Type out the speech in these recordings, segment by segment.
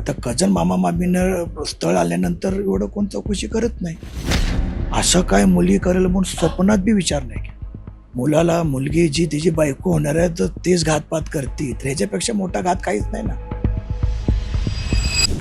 आता कजन मामा मामीनं स्थळ आल्यानंतर एवढं कोण चौकशी करत नाही. असं काय मुली करेल म्हणून स्वप्नात बी विचार नाही केला. मुलाला मुलगी जी तिची बायको होणार आहे तर तेच घातपात करते, तर ह्याच्यापेक्षा मोठा घात काहीच नाही ना.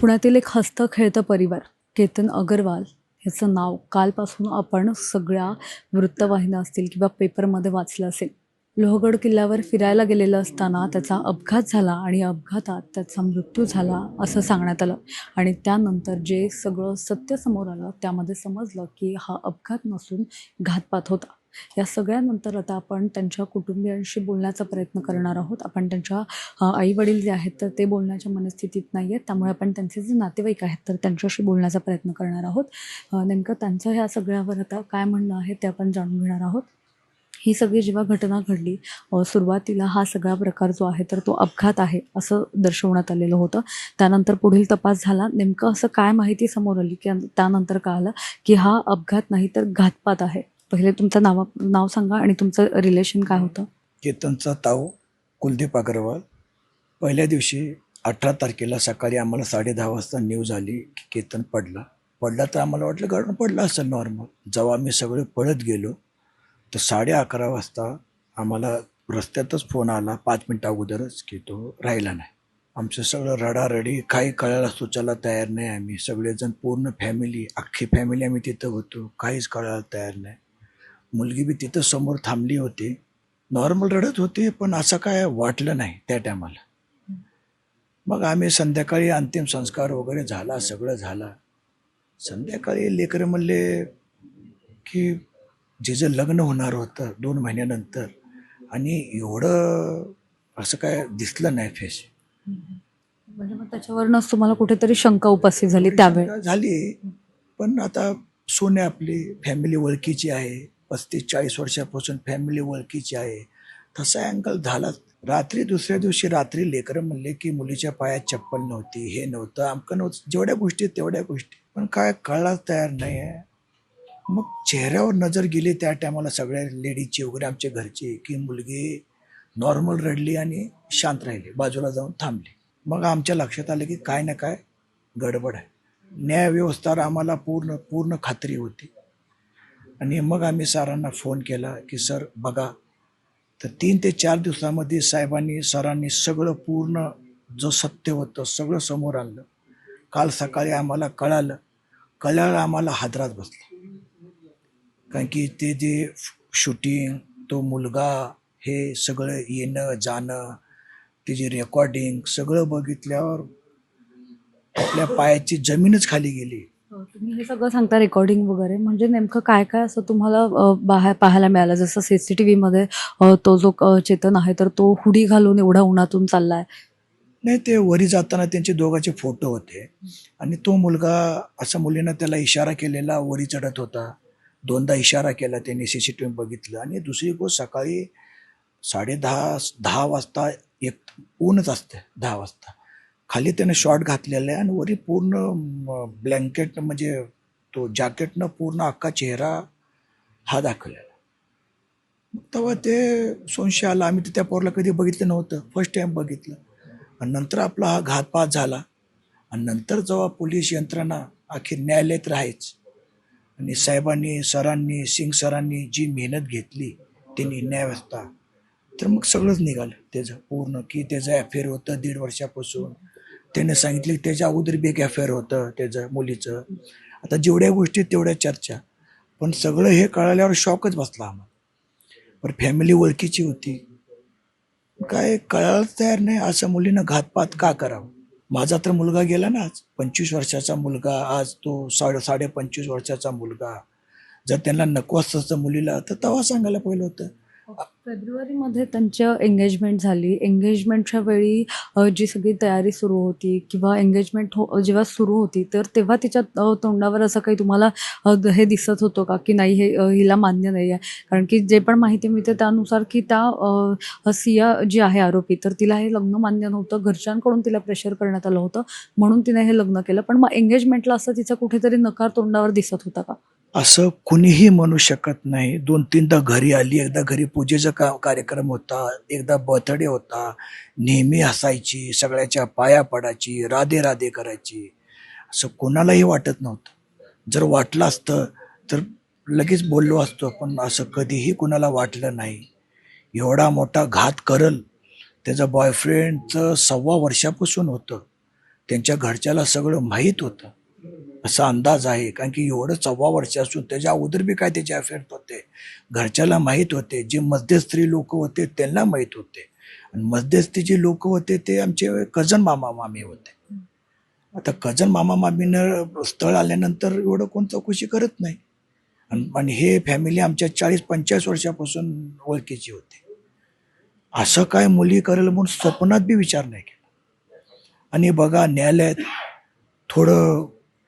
पुण्यातील एक हसतं खेळतं परिवार केतन अगरवाल ह्याचं नाव कालपासून आपण सगळ्या वृत्तवाहिन्या असतील किंवा पेपरमध्ये वाचलं असेल. लोहगड किल्ल्यावर फिरायला गेलेलं असताना त्याचा अपघात झाला आणि अपघातात त्याचा मृत्यू झाला असं सांगण्यात आलं. आणि त्यानंतर जे सगळं सत्य समोर आलं त्यामध्ये समजलं की हा अपघात नसून घातपात होता. या सगळ्यानंतर आता आपण त्यांच्या कुटुंबियांशी बोलण्याचा प्रयत्न करणार आहोत. आपण त्यांच्या आई वडील जे आहेत तर ते बोलण्याच्या मनस्थितीत नाही आहेत, त्यामुळे आपण त्यांचे जे नातेवाईक आहेत तर त्यांच्याशी बोलण्याचा प्रयत्न करणार आहोत. नेमकं त्यांचं ह्या सगळ्यावर आता काय म्हणणं आहे ते आपण जाणून घेणार आहोत. ही सगळी जेव्हा घटना घडली सुरुवातीला हा सगळा प्रकार जो आहे तर तो अपघात आहे असं दर्शवण्यात आलेलं होतं. त्यानंतर पुढील तपास झाला. नेमकं असं काय माहिती समोर आली की त्यानंतर कळालं की हा अपघात नाही तर घातपात आहे. पहिले तुमचं नाव सांगा आणि तुमचं रिलेशन काय होतं? केतनचा ताऊ कुलदीप अग्रवाल. पहिल्या दिवशी 18 तारखेला सकाळी आम्हाला 10:30 वाजता न्यूज आली की केतन पडला तर आम्हाला वाटलं गाडून पडला असेल नॉर्मल. जेव्हा आम्ही सगळे पळत गेलो तर 11:30 वाजता आम्हाला रस्त्यातच फोन आला 5 मिनिटं अगोदरच की तो राहिला नाही. आमचं सगळं रडारडी, काही कळायला सुचायला तयार नाही. आम्ही सगळेजण पूर्ण फॅमिली, अख्खी फॅमिली आम्ही तिथं होतो. काहीच कळायला तयार नाही. मुलगी बी तिथं समोर थांबली होती. नॉर्मल रडत होती, पण असं काय वाटलं नाही त्या टायमाला. मग आम्ही संध्याकाळी अंतिम संस्कार वगैरे झाला, सगळं झालं. संध्याकाळी लेकरं म्हणले की जिचं लग्न होणार होतं 2 महिन्यानंतर आणि एवढं असं काय दिसलं नाही फेस. म्हणजे मग त्याच्यावरूनच तुम्हाला कुठेतरी शंका उपस्थित झाली त्यावेळी? झाली, पण आता सोने आपली फॅमिली ओळखीची आहे. 35-40 वर्षापासून फॅमिली ओळखीची आहे. तसा अँगल झालाच. दुसऱ्या दिवशी रात्री लेकरं म्हणले की मुलीच्या पायात चप्पल नव्हती, हे नव्हतं, अमकं नव्हतं. जेवढ्या गोष्टी तेवढ्या गोष्टी, पण काय कळायलाच तयार नाही आहे. मग चेहऱ्यावर नजर गेली त्या टायमाला सगळ्या लेडीजची वगैरे आमच्या घरची की मुलगी नॉर्मल रडली आणि शांत राहिली, बाजूला जाऊन थांबली. मग आमच्या लक्षात आलं की काय ना काय गडबड आहे. न्यायव्यवस्थेवर आम्हाला पूर्ण पूर्ण खात्री होती. आणि मग आम्ही सरांना फोन केला की सर बघा. तर 3 ते 4 दिवसामध्ये साहेबांनी सरांनी सगळं पूर्ण जो सत्य होतं सगळं समोर आणलं. काल सकाळी आम्हाला कळल्यावर आम्हाला हादरात बसला. कारण की ते जे शूटिंग, तो मुलगा, हे सगळं येणं जाणं, त्याची रेकॉर्डिंग सगळं बघितल्यावर आपल्या पायाची जमीनच खाली गेली. तुम्ही हे सगळं सांगता रेकॉर्डिंग वगैरे, म्हणजे नेमकं काय काय असं तुम्हाला बाहेर पाहायला मिळालं? जसं CCTV मध्ये तो जो चेतन आहे तर तो हुडी घालून एवढा उन्हातून चाललाय. नाही, ते वरी जाताना त्यांचे दोघांचे फोटो होते आणि तो मुलगा असा मुलीनं त्याला इशारा केलेला, वरी चढत होता. 2दा इशारा केला त्यांनी, CCTV बघितलं. आणि दुसरी गोष्ट सकाळी 10:30 वाजता एक ऊनच असते 10 वाजता. खाली त्यानं शॉर्ट घातलेला आहे आणि वरी पूर्ण ब्लँकेट म्हणजे तो जॅकेटनं पूर्ण अख्खा चेहरा हा दाखवलेला. मग तेव्हा ते संशय आला. आम्ही तर त्या पोरला कधी बघितलं नव्हतं, फर्स्ट टाइम बघितलं. आणि नंतर आपला हा घातपात झाला. आणि नंतर जेव्हा पोलीस यंत्रणा, अखेर न्यायालयात राहायच, आणि साहेबांनी, सरांनी, सिंग सरांनी जी मेहनत घेतली त्यांनी न्यायव्यवस्था, तर मग सगळंच निघालं त्याचं पूर्ण की त्याचं अफेअर होतं 1.5 वर्षापासून. त्याने सांगितलं की त्याच्या अगोदर बी एक अफेअर होतं त्याचं मुलीचं. आता जेवढ्या गोष्टी तेवढ्या चर्चा, पण सगळं हे कळाल्यावर शॉकच बसला आम्हाला. पण फॅमिली ओळखीची होती. काय कळायलाच तयार नाही, असं मुलीनं घातपात का करावं. माझा तर मुलगा गेला ना आज, 25 वर्षाचा मुलगा, आज तो 25 वर्षाचा मुलगा. जर त्यांना नको असतं मुलीला तर तेव्हा सांगायला पहिलं होतं. फेब्रुवारीमध्ये त्यांच्या एंगेजमेंट झाली. एंगेजमेंटच्या वेळी जी सगळी तयारी सुरू होती किंवा एंगेजमेंट जेव्हा सुरू होती तर तेव्हा तिच्या तोंडावर असं काही तुम्हाला हे दिसत होतं का की नाही हे हिला मान्य नाही आहे? कारण की जे पण माहिती मिळते त्यानुसार की त्या सिया जी आहे आरोपी, तर तिला हे लग्न मान्य नव्हतं. घरच्यांकडून तिला प्रेशर करण्यात आलं होतं म्हणून तिने हे लग्न केलं. पण मग एंगेजमेंटला असं तिचा कुठेतरी नकार तोंडावर दिसत होता का? असं कुणीही म्हणू शकत नाही. 2-3दा घरी आली, एकदा घरी पूजेचा कार्यक्रम होता, एकदा बर्थडे होता. नेहमी हसायची, सगळ्याच्या पाया पडायची, राधे-राधे करायची. असं कोणालाही वाटत नव्हतं. जर वाटलं असतं तर लगेच बोललो असतो, पण असं कधीही कुणाला वाटलं नाही. एवढा मोठा घात करल, त्याचा बॉयफ्रेंडचं 1.25 वर्षापासून होतं. त्यांच्या घरच्याला सगळं माहीत होतं. असा अंदाज आहे, कारण की एवढं 1.25 वर्ष असून त्याच्या अगोदर बी काय त्याचे अफेअर होते. घरच्याला माहीत होते. जे मध्यस्थी लोक होते त्यांना माहीत होते. आणि मध्यस्थी जे लोक होते ते आमचे कझन मामा मामी होते. आता कझन मामा मामीनं स्थळ आल्यानंतर एवढं कोण चौकशी करत नाही. आणि हे फॅमिली आमच्या 40-45 वर्षापासून ओळखीची होती. असं काय मुली करेल म्हणून स्वप्नात बी विचार नाही केला. आणि बघा, न्यायालयात थोडं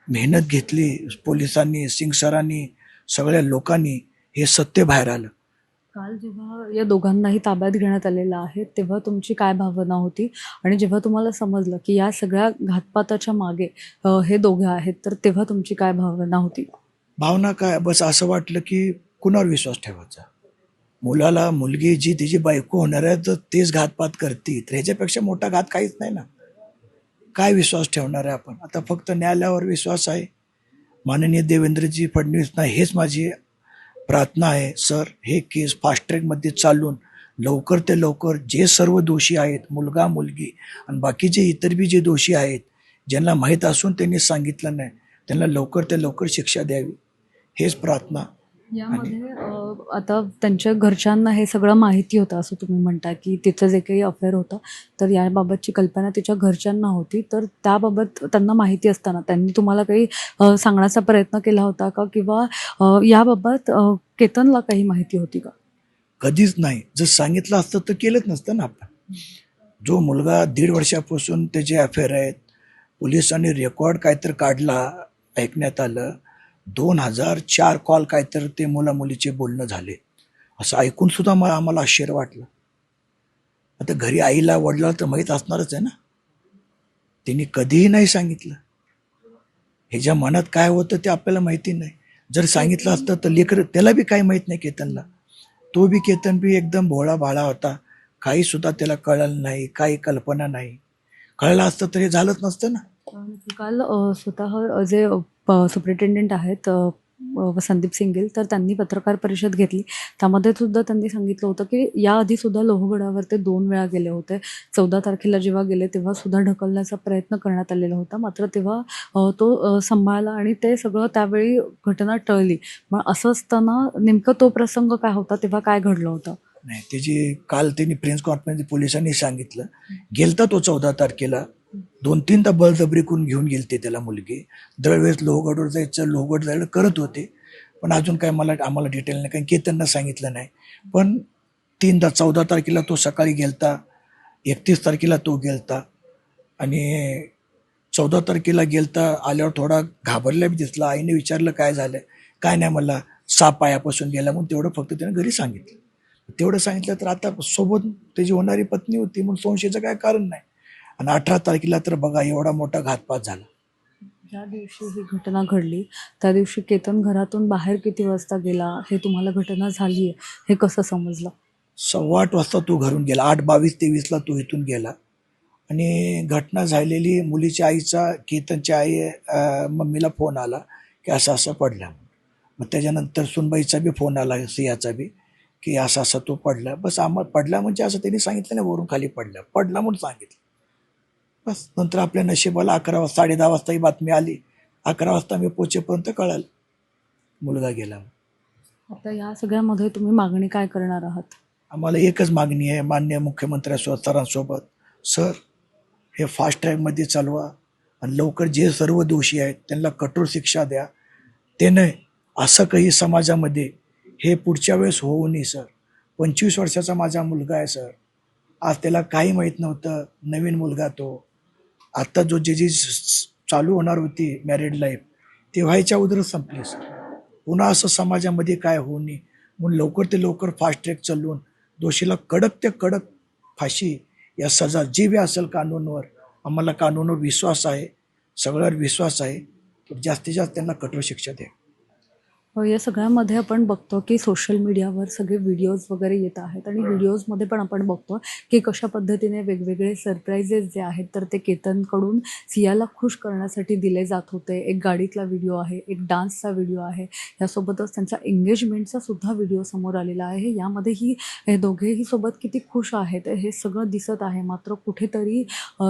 मेहनत घेतली पोलिसांनी, सिंग सरांनी, सगळ्या लोकांनी, हे सत्य बाहेर आलं. काल जेव्हा या दोघांनाही ताब्यात घेण्यात आलेलं आहे तेव्हा तुमची काय भावना होती आणि जेव्हा तुम्हाला समजलं की या सगळ्या घातपाताच्या मागे हे दोघे आहेत तर तेव्हा तुमची काय भावना होती? भावना काय, बस असं वाटलं की कुणावर विश्वास ठेवायचा. मुलाला मुलगी जी तिची बायको होणार आहे तर तेच घातपात करते, तर ह्याच्यापेक्षा मोठा घात काहीच नाही ना. काय विश्वास ठेवणार आहे आपण? आता फक्त न्यायालयावर विश्वास आहे. माननीय देवेंद्रजी फडणवीसना हेच माझी प्रार्थना आहे, सर हे केस फास्ट ट्रॅकमध्ये चालून लवकर ते लवकर जे सर्व दोषी आहेत, मुलगा मुलगी आणि बाकीचे इतर बी जे दोषी आहेत, ज्यांना माहीत असून त्यांनी सांगितलं नाही, त्यांना लवकर ते लवकर शिक्षा द्यावी, हेच प्रार्थना. यामध्ये आता त्यांच्या घरच्यांना हे सगळं माहिती होतं असं तुम्ही म्हणता की तिचं जे काही अफेअर होतं तर याबाबतची कल्पना तिच्या घरच्यांना होती, तर त्याबाबत त्यांना माहिती असताना त्यांनी तुम्हाला काही सांगण्याचा प्रयत्न केला होता का किंवा याबाबत केतनला काही माहिती होती का? कधीच नाही. जर सांगितलं असतं तर केलंच नसतं ना आपण. जो मुलगा 1.5 वर्षापासून त्याचे अफेअर आहेत, पोलिसांनी रेकॉर्ड काहीतरी काढला, ऐकण्यात आलं 2004 कॉल काहीतरी ते मुला-मुलीचे बोलणं झाले. असं ऐकून सुद्धा आम्हाला आश्चर्य वाटलं. आता घरी आईला वडिलाला तर माहीत असणारच आहे ना. त्यांनी कधीही नाही सांगितलं. ह्याच्या मनात काय होतं ते आपल्याला माहिती नाही. जर सांगितलं असतं तर लेकरं त्याला बी काही माहीत नाही केतनला. तो बी केतन बी एकदम भोळा भाळा होता. काही सुद्धा त्याला कळलं नाही, काही कल्पना नाही. कळलं असतं तर हे झालंच नसतं ना. काल स्वतः जे सुप्रिटेंडेंट आहेत संदीप सिंगेल तर त्यांनी पत्रकार परिषद घेतली. त्यामध्ये सुद्धा त्यांनी सांगितलं होतं की याआधी सुद्धा लोहगडावर ते 2 वेळा गेले होते. 14 तारखेला जेव्हा गेले तेव्हा सुद्धा ढकलण्याचा प्रयत्न करण्यात आलेला होता. मात्र तेव्हा तो सांभाळला आणि ते सगळं त्यावेळी घटना टळली. मग असं असताना नेमकं तो प्रसंग काय होता? तेव्हा काय घडलं होतं? नाही, त्याची काल त्यांनी प्रेस कॉन्फरन्स पोलिसांनी सांगितलं. गेलता तो 14 तारखेला. 2-3दा बळजबरी करून घेऊन गेलते त्याला मुलगी. दरवेळेस लोहगडवर जायचं, लोहगड जायला करत होते. पण अजून काय आम्हाला डिटेल नाही, कारण केतननं सांगितलं नाही. पण 3दा 14 तारखेला तो सकाळी गेलता, 31 तारखेला तो गेलता आणि 14 तारखेला गेलता. आल्यावर थोडा घाबरला बी दिसला. आईने विचारलं काय झालं? काय नाही, मला साप पायापासून गेला म्हणून तेवढं फक्त त्यानं घरी सांगितलं. तेवढं सांगितलं तर आता सोबत त्याची होणारी पत्नी होती म्हणून संशयाचं काय कारण नाही. आणि 18 तारखेला तर बघा एवढा मोठा घातपात झाला. ज्या दिवशी ही घटना घडली त्या दिवशी केतन घरातून बाहेर किती वाजता गेला हे तुम्हाला घटना झाली आहे हे कसं समजलं? 8:15 वाजता तो घरून गेला. 8:22-23ला तो इथून गेला. आणि घटना झालेली मुलीच्या आईचा, केतनच्या आई मम्मीला फोन आला की असं असं पडला. मग त्याच्यानंतर सुनबाईचा बी फोन आला, सियाचा बी, की असा असा तो पडला. बस आम्हाला पडला म्हणजे असं त्यांनी सांगितलं नाही वरून खाली पडला म्हणून सांगितलं. बस नंतर आपल्या नशिबाला 11 वाजता 10:30 वाजता ही बातमी आली. 11 वाजता मी पोचेपर्यंत कळालं मुलगा गेला. आता या सगळ्यामध्ये तुम्ही मागणी काय करणार आहात? आम्हाला एकच मागणी आहे माननीय मुख्यमंत्र्यांसोबत, सरांसोबत, सर हे फास्ट ट्रॅकमध्ये चालवा आणि लवकर जे सर्व दोषी आहेत त्यांना कठोर शिक्षा द्या. ते नाही असं काही समाजामध्ये हे पुढच्या वेळेस होऊ नये सर. 25 वर्षाचा माझा मुलगा आहे सर. आज त्याला काही माहीत नव्हतं. नवीन मुलगा तो. आता जी जी चालू होणार होती मॅरिड लाईफ ती व्हायच्या अगोदरच संपली सर. पुन्हा असं समाजामध्ये काय होऊ नये म्हणून लवकर ते लवकर फास्ट ट्रॅक चालवून दोषीला कडक ते कडक फाशी या सजा जी बी असेल कानूनवर, आम्हाला कानूनवर विश्वास आहे, सगळ्यावर विश्वास आहे, तर जास्तीत जास्त त्यांना कठोर शिक्षा द्या. या सगळ्यामध्ये आपण बघतो की सोशल मीडियावर सगळे व्हिडिओज वगैरे येत आहेत आणि व्हिडिओजमध्ये पण आपण बघतो की कशा पद्धतीने वेगवेगळे सरप्राईजेस जे आहेत तर ते केतनकडून सियाला खुश करण्यासाठी दिले जात होते. एक गाडीतला व्हिडिओ आहे, एक डान्सचा व्हिडिओ आहे, यासोबतच त्यांचा एंगेजमेंटचा सुद्धा व्हिडिओ समोर आलेला आहे. यामध्येही हे दोघेही सोबत किती खुश आहेत हे सगळं दिसत आहे. मात्र कुठेतरी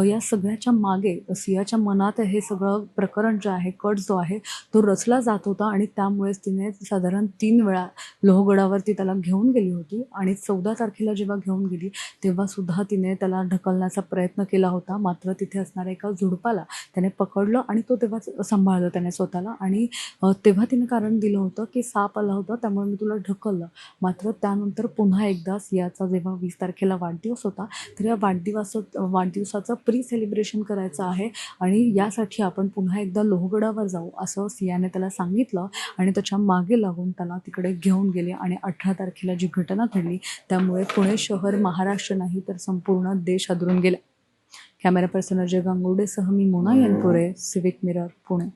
या सगळ्याच्या मागे सियाच्या मनात हे सगळं प्रकरण जे आहे, कट जो आहे तो रचला जात होता आणि त्यामुळेच तिने साधारण 3 वेळा लोहगडावरती त्याला घेऊन गेली होती आणि 14 तारखेला जेव्हा घेऊन गेली तेव्हा सुद्धा तिने त्याला ढकलण्याचा प्रयत्न केला होता. मात्र तिथे असणाऱ्या एका झुडपाला त्याने पकडलं आणि तो तेव्हाच सांभाळलं त्याने स्वतःला आणि तेव्हा तिने कारण दिलं होतं की साप आला होता त्यामुळे मी तुला ढकललं. मात्र त्यानंतर पुन्हा एकदा सियाचा जेव्हा 20 तारखेला वाढदिवस होता तर या वाढदिवसाचं प्री सेलिब्रेशन करायचं आहे आणि यासाठी आपण पुन्हा एकदा लोहगडावर जाऊ असं सियाने त्याला सांगितलं आणि त्याच्या मागे लागून त्याला तिकडे घेऊन गेले आणि 18 तारखेला जी घटना घडली त्यामुळे पुणे शहर, महाराष्ट्र नाही तर संपूर्ण देश हादरून गेला. कॅमेरा पर्सन अजय गांगुर्डेसह मी मोना यनपुरे, सिविक मिरर, पुणे.